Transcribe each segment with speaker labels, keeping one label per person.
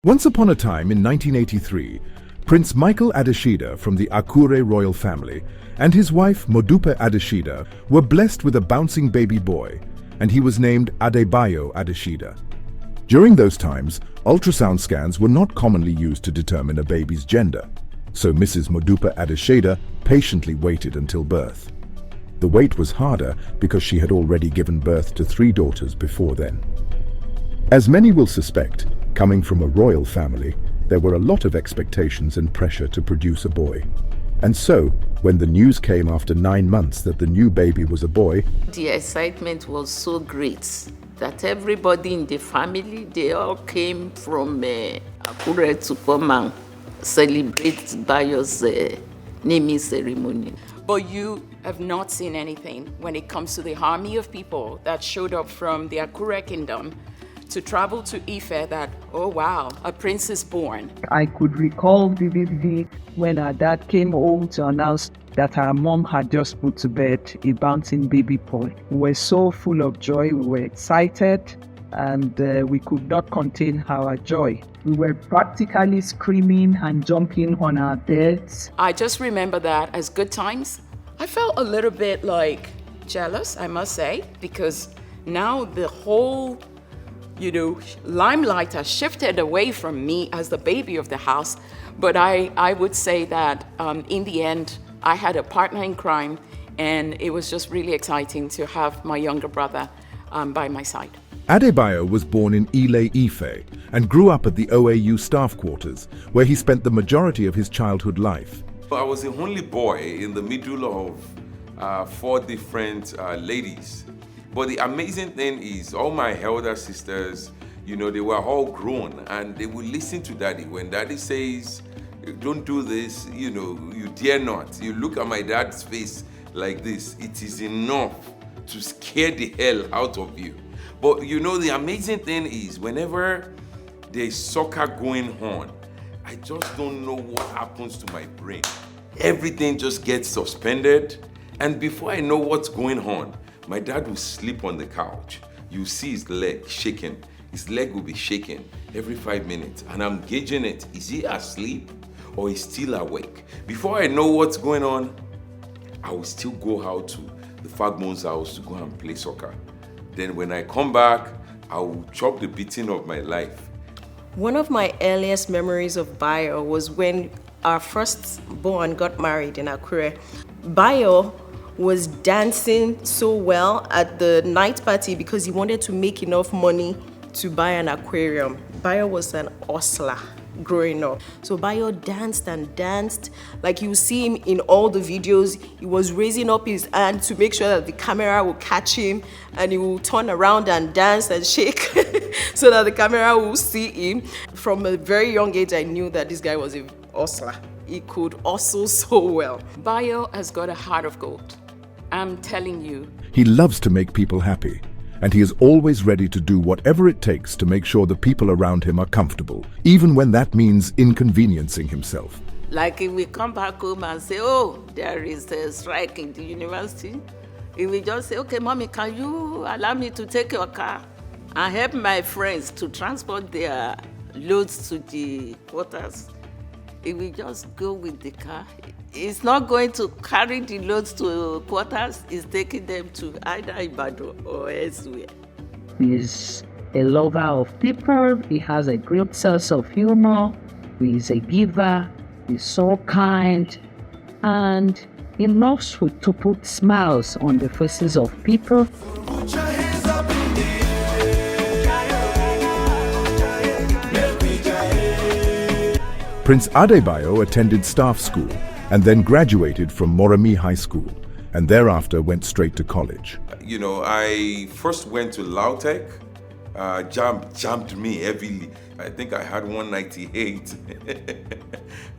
Speaker 1: Once upon a time in 1983, Prince Michael Adeshida from the Akure royal family and his wife Modupe Adeshida were blessed with a bouncing baby boy, and he was named Adebayo Adeshida. During those times, ultrasound scans were not commonly used to determine a baby's gender, so Mrs. Modupe Adeshida patiently waited until birth. The wait was harder because she had already given birth to 3 daughters before then. As many will suspect, coming from a royal family, there were a lot of expectations and pressure to produce a boy. And so, when the news came after 9 months that the new baby was a boy,
Speaker 2: the excitement was so great that everybody in the family, they all came from Akure to come and celebrate Bayo's naming ceremony.
Speaker 3: But you have not seen anything when it comes to the army of people that showed up from the Akure kingdom to travel to Ife that, oh wow, a prince is born.
Speaker 4: I could recall vividly when our dad came home to announce that our mom had just put to bed a bouncing baby boy. We were so full of joy, we were excited, and we could not contain our joy. We were practically screaming and jumping on our beds.
Speaker 3: I just remember that as good times. I felt a little bit like jealous, I must say, because now the whole limelight has shifted away from me as the baby of the house. But I would say that in the end, I had a partner in crime, and it was just really exciting to have my younger brother by my side.
Speaker 1: Adebayo was born in Ile Ife and grew up at the OAU staff quarters, where he spent the majority of his childhood life.
Speaker 5: I was the only boy in the middle of 4 different ladies. But the amazing thing is all my elder sisters, they were all grown, and they would listen to daddy. When daddy says, don't do this, you dare not. You look at my dad's face like this. It is enough to scare the hell out of you. But the amazing thing is whenever there's soccer going on, I just don't know what happens to my brain. Everything just gets suspended, and before I know what's going on, my dad will sleep on the couch. You see his leg shaking. His leg will be shaking every 5 minutes, and I'm gauging it. Is he asleep or is still awake? Before I know what's going on, I will still go out to the Fagmon's house to go and play soccer. Then when I come back, I will chop the beating of my life.
Speaker 6: One of my earliest memories of Bayo was when our firstborn got married in Akure. Bayo was dancing so well at the night party because he wanted to make enough money to buy an aquarium. Bayo was an hustler growing up. So Bayo danced and danced. Like you see him in all the videos, he was raising up his hand to make sure that the camera will catch him, and he will turn around and dance and shake so that the camera will see him. From a very young age, I knew that this guy was a hustler. He could hustle so well.
Speaker 3: Bayo has got a heart of gold. I'm telling you.
Speaker 1: He loves to make people happy, and he is always ready to do whatever it takes to make sure the people around him are comfortable, even when that means inconveniencing himself.
Speaker 2: Like if we come back home and say, oh, there is a strike in the university, he will just say, okay, mommy, can you allow me to take your car and help my friends to transport their loads to the quarters? He will just go with the car. It's not going to carry the loads to quarters. It's taking them to either Ibadan or elsewhere.
Speaker 4: He's a lover of people. He has a great sense of humor. He's a giver. He's so kind. And he loves to put smiles on the faces of people.
Speaker 7: Put your hands up in the air.
Speaker 1: Prince Adebayo attended staff school and then graduated from Moremi High School, and thereafter went straight to college.
Speaker 5: I first went to Lautech. Jammed me heavily. I think I had 198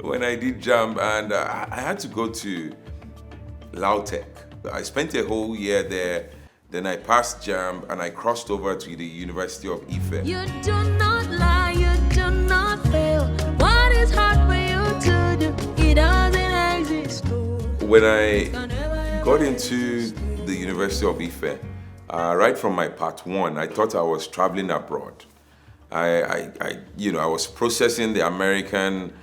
Speaker 5: when I did jam, and I had to go to Lautech. I spent a whole year there. Then I passed jam and I crossed over to the University of Ife.
Speaker 8: You do not lie, you do not fail. What is hard for you to do? It doesn't exist.
Speaker 5: When I got into the University of Ife, right from my part 1, I thought I was traveling abroad. I was processing the American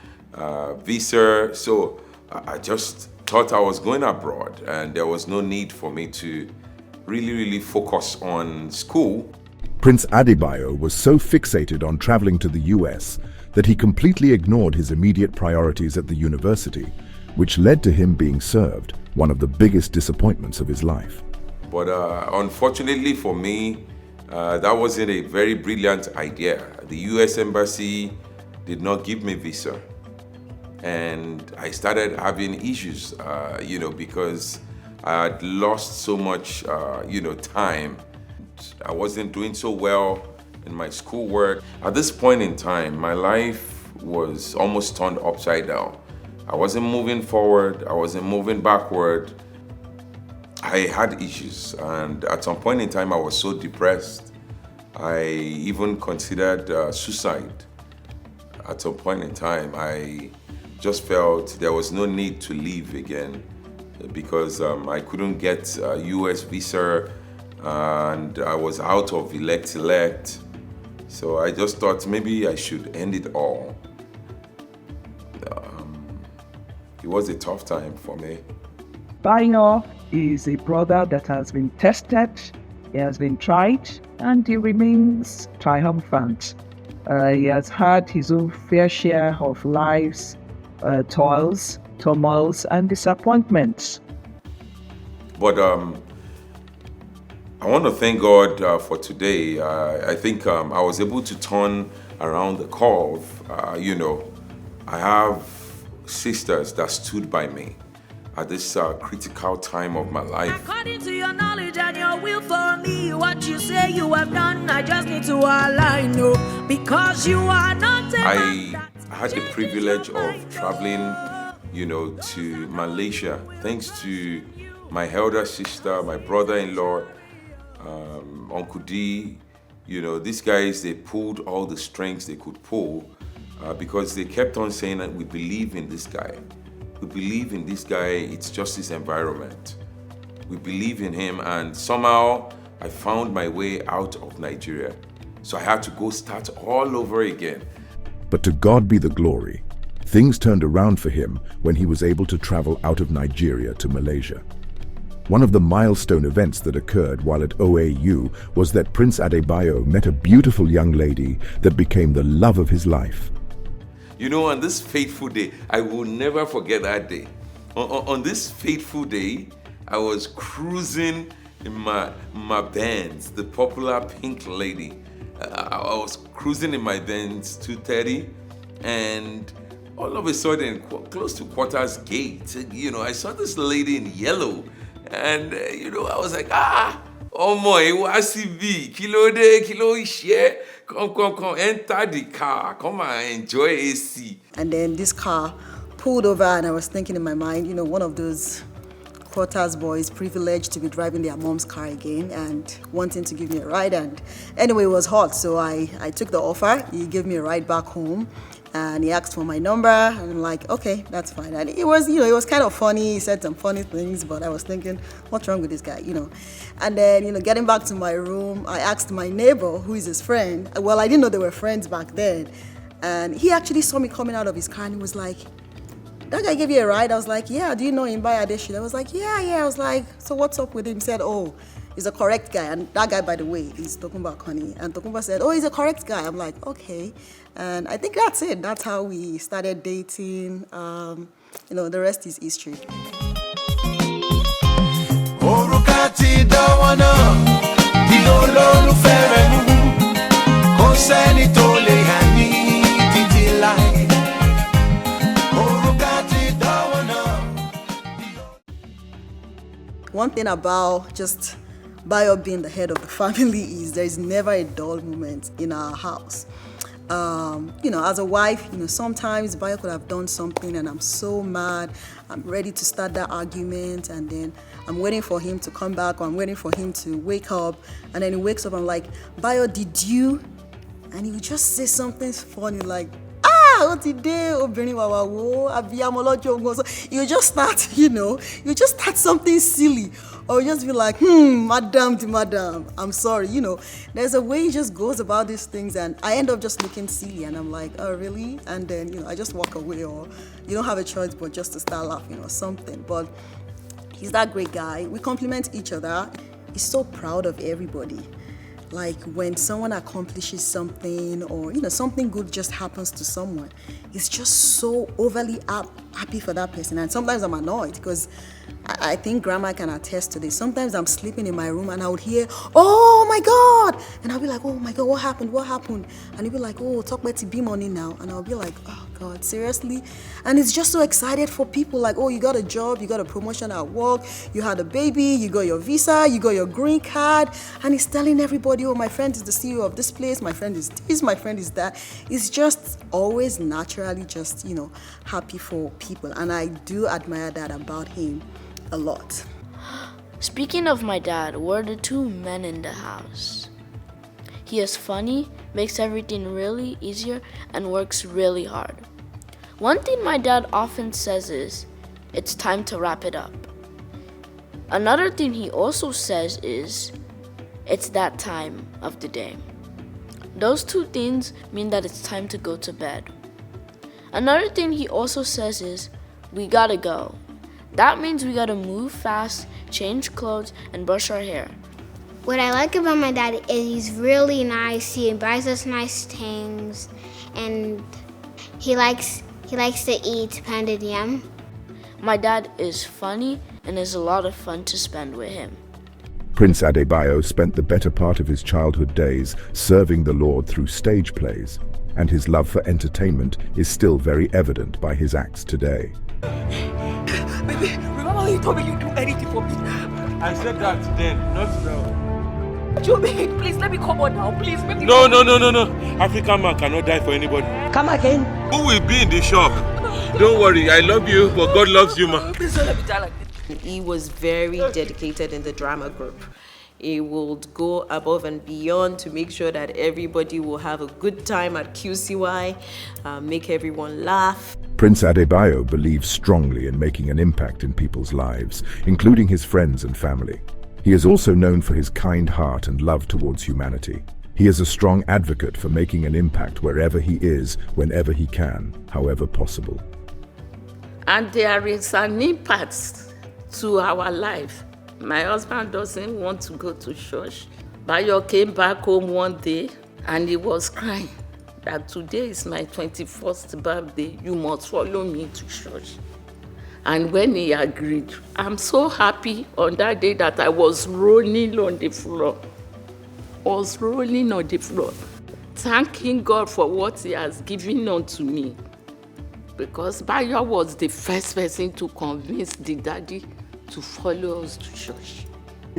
Speaker 5: visa, so I just thought I was going abroad, and there was no need for me to really focus on school.
Speaker 1: Prince Adebayo was so fixated on traveling to the US that he completely ignored his immediate priorities at the university, which led to him being served, one of the biggest disappointments of his life.
Speaker 5: But unfortunately for me, that wasn't a very brilliant idea. The US Embassy did not give me visa. And I started having issues, because I had lost so much, time. I wasn't doing so well in my schoolwork. At this point in time, my life was almost turned upside down. I wasn't moving forward, I wasn't moving backward. I had issues, and at some point in time, I was so depressed. I even considered suicide. At some point in time, I just felt there was no need to live again because I couldn't get a US visa, and I was out of elect. So I just thought maybe I should end it all. It was a tough time for me.
Speaker 4: Bayo is a brother that has been tested, he has been tried, and he remains triumphant. He has had his own fair share of life's toils, turmoils, and disappointments.
Speaker 5: But I want to thank God for today. I think I was able to turn around the curve. I have sisters that stood by me at this critical time of my life.
Speaker 8: According to your knowledge and your will for me, what you say you have done, I just need to align you because you are not a
Speaker 5: I had the privilege of traveling, to Malaysia, thanks to my elder sister, my brother-in-law, Uncle D. These guys, they pulled all the strings they could pull because they kept on saying that we believe in this guy. We believe in this guy, it's just his environment. We believe in him, and somehow I found my way out of Nigeria. So I had to go start all over again.
Speaker 1: But to God be the glory. Things turned around for him when he was able to travel out of Nigeria to Malaysia. One of the milestone events that occurred while at OAU was that Prince Adebayo met a beautiful young lady that became the love of his life.
Speaker 5: On this fateful day, I will never forget that day. On this fateful day, I was cruising in my Benz, the popular pink lady. I was cruising in my Benz 230, and all of a sudden, close to Quarters Gate, I saw this lady in yellow, and I was like, ọmọ ìwá síbí, kí ló dé, kí ló ṣe? Come, enter the car, come and enjoy AC.
Speaker 9: And then this car pulled over, and I was thinking in my mind, one of those Quarters boys privileged to be driving their mom's car again and wanting to give me a ride. And anyway, it was hot, so I took the offer. He gave me a ride back home, and he asked for my number, and I'm like, okay, that's fine. And it was, it was kind of funny. He said some funny things, but I was thinking, what's wrong with this guy, And then, getting back to my room, I asked my neighbor, who is his friend. Well, I didn't know they were friends back then. And he actually saw me coming out of his car, and he was like, that guy gave you a ride? I was like, yeah, do you know him by Adeshina? I was like, yeah. I was like, so what's up with him? He said, oh, he's a correct guy. And that guy, by the way, is Tokumba Connie. And Tokumba said, oh, he's a correct guy. I'm like, okay. And I think that's it. That's how we started dating. The rest is history. One thing about just Bayo being the head of the family is there's never a dull moment in our house. As a wife, sometimes Bayo could have done something and I'm so mad. I'm ready to start that argument, and then I'm waiting for him to come back, or I'm waiting for him to wake up, and then he wakes up, I'm like, Bayo, did you? And he would just say something funny like, ó ti dé, obìnrin wàwà wò, abiyamọ lọ́jọ́ ogun. So you just start, you just start something silly. Or you just be like, madam, I'm sorry. There's a way he just goes about these things, and I end up just looking silly, and I'm like, oh, really? And then, I just walk away, or you don't have a choice but just to start laughing or something. But he's that great guy. We compliment each other. He's so proud of everybody. Like when someone accomplishes something, or something good just happens to someone, he's just so overly happy for that person. And sometimes I'm annoyed because I think Grandma can attest to this. Sometimes I'm sleeping in my room and I would hear, oh my God, and I'll be like, oh my God, what happened? And he'll be like, oh, talk about TB money now. And I'll be like, oh God, seriously? And he's just so excited for people, like, oh, you got a job, you got a promotion at work, you had a baby, you got your visa, you got your green card, and he's telling everybody, oh, my friend is the CEO of this place, my friend is this, my friend is that. He's just always naturally just, happy for people, and I do admire that about him a lot.
Speaker 10: Speaking of my dad, we're the two men in the house. He is funny, makes everything really easier, and works really hard. One thing my dad often says is, it's time to wrap it up. Another thing he also says is, it's that time of the day. Those two things mean that it's time to go to bed. Another thing he also says is, we gotta go. That means we gotta move fast, change clothes, and brush our hair.
Speaker 11: What I like about my dad is he's really nice. He buys us nice things, and he likes to eat pounded yam.
Speaker 10: My dad is funny and is a lot of fun to spend with him.
Speaker 1: Prince Adebayo spent the better part of his childhood days serving the Lord through stage plays, and his love for entertainment is still very evident by his acts today.
Speaker 12: Baby, remember when you told me you'd do anything for me?
Speaker 5: I said that then, not now.
Speaker 12: Joby, please let me come on now. Please, make me
Speaker 5: No. African man cannot die for anybody.
Speaker 12: Come again.
Speaker 5: Who will be in the shop? Don't worry, I love you, but God loves you, man.
Speaker 12: Please don't let me die like this.
Speaker 6: He was very dedicated in the drama group. He would go above and beyond to make sure that everybody will have a good time at QCY, make everyone laugh.
Speaker 1: Prince Adebayo believes strongly in making an impact in people's lives, including his friends and family. He is also known for his kind heart and love towards humanity. He is a strong advocate for making an impact wherever he is, whenever he can, however possible.
Speaker 2: And there is an impact to our life. My husband doesn't want to go to church. Bayo came back home one day and he was crying that today is my 21st birthday. You must follow me to church. And when he agreed, I'm so happy on that day that I was rolling on the floor. Thanking God for what he has given unto me. Because Bayo was the first person to convince the daddy to follow us to church.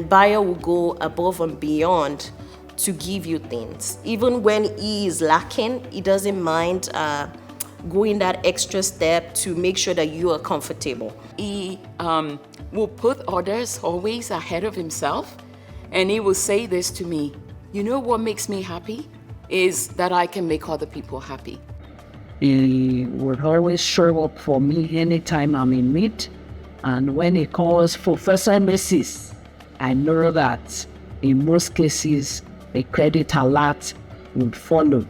Speaker 6: Bayo will go above and beyond to give you things. Even when he is lacking, he doesn't mind going that extra step to make sure that you are comfortable.
Speaker 3: He will put others always ahead of himself, and he will say this to me, you know what makes me happy? Is that I can make other people happy.
Speaker 4: He would always show up for me anytime I'm in need. And when he calls for first messages, I know that in most cases, a credit alert would follow.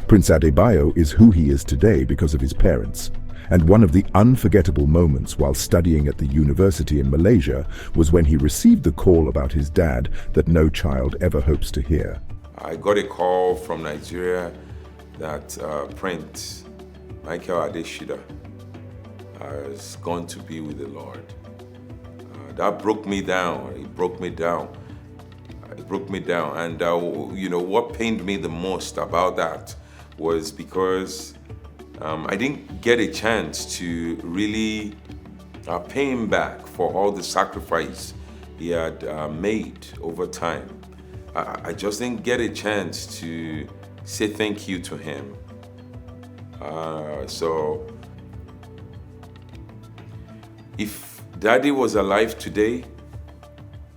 Speaker 1: Prince Adebayo is who he is today because of his parents. And one of the unforgettable moments while studying at the university in Malaysia was when he received the call about his dad that no child ever hopes to hear.
Speaker 5: I got a call from Nigeria that Prince Michael Adeshida has gone to be with the Lord. That broke me down. It broke me down. And what pained me the most about that was because I didn't get a chance to really pay him back for all the sacrifice he had made over time. I just didn't get a chance to say thank you to him. So if Daddy was alive today,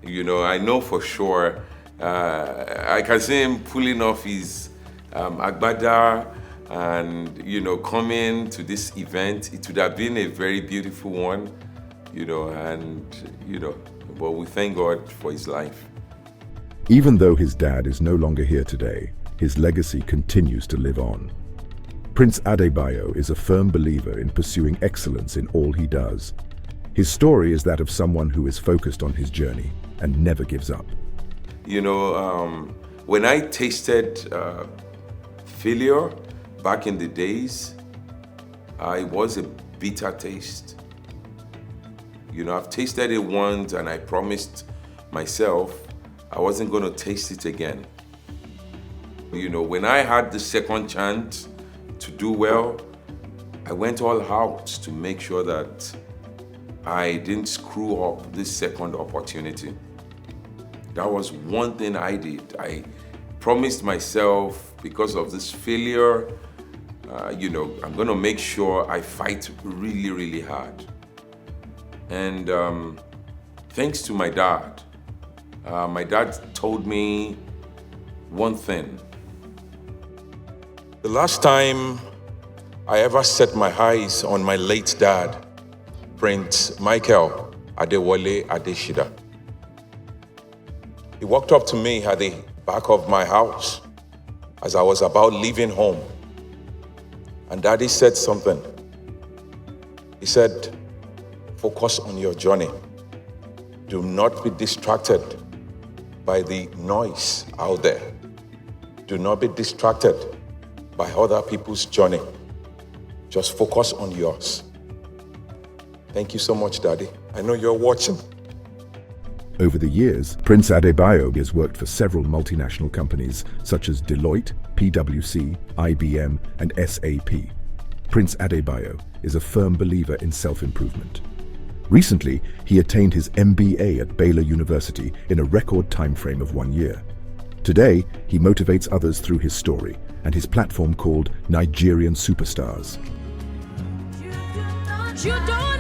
Speaker 5: I know for sure, I can see him pulling off his agbada, And, coming to this event, it would have been a very beautiful one, but we thank God for his life.
Speaker 1: Even though his dad is no longer here today, his legacy continues to live on. Prince Adebayo is a firm believer in pursuing excellence in all he does. His story is that of someone who is focused on his journey and never gives up.
Speaker 5: When I tasted failure back in the days, it was a bitter taste. I've tasted it once and I promised myself I wasn't going to taste it again. When I had the second chance to do well, I went all out to make sure that I didn't screw up this second opportunity. That was one thing I did. I promised myself, because of this failure, I'm going to make sure I fight really, really hard. And thanks to my dad told me one thing. The last time I ever set my eyes on my late dad, Prince Michael Adewale Adeshida, he walked up to me at the back of my house as I was about leaving home. And Daddy said something. He said, focus on your journey. Do not be distracted by the noise out there. Do not be distracted by other people's journey. Just focus on yours. Thank you so much, Daddy. I know you're watching.
Speaker 1: Over the years, Prince Adebayo has worked for several multinational companies such as Deloitte, PwC, IBM, and SAP. Prince Adebayo is a firm believer in self-improvement. Recently, he attained his MBA at Baylor University in a record time frame of 1 year. Today, he motivates others through his story and his platform called Nigerian Superstars.
Speaker 8: You don't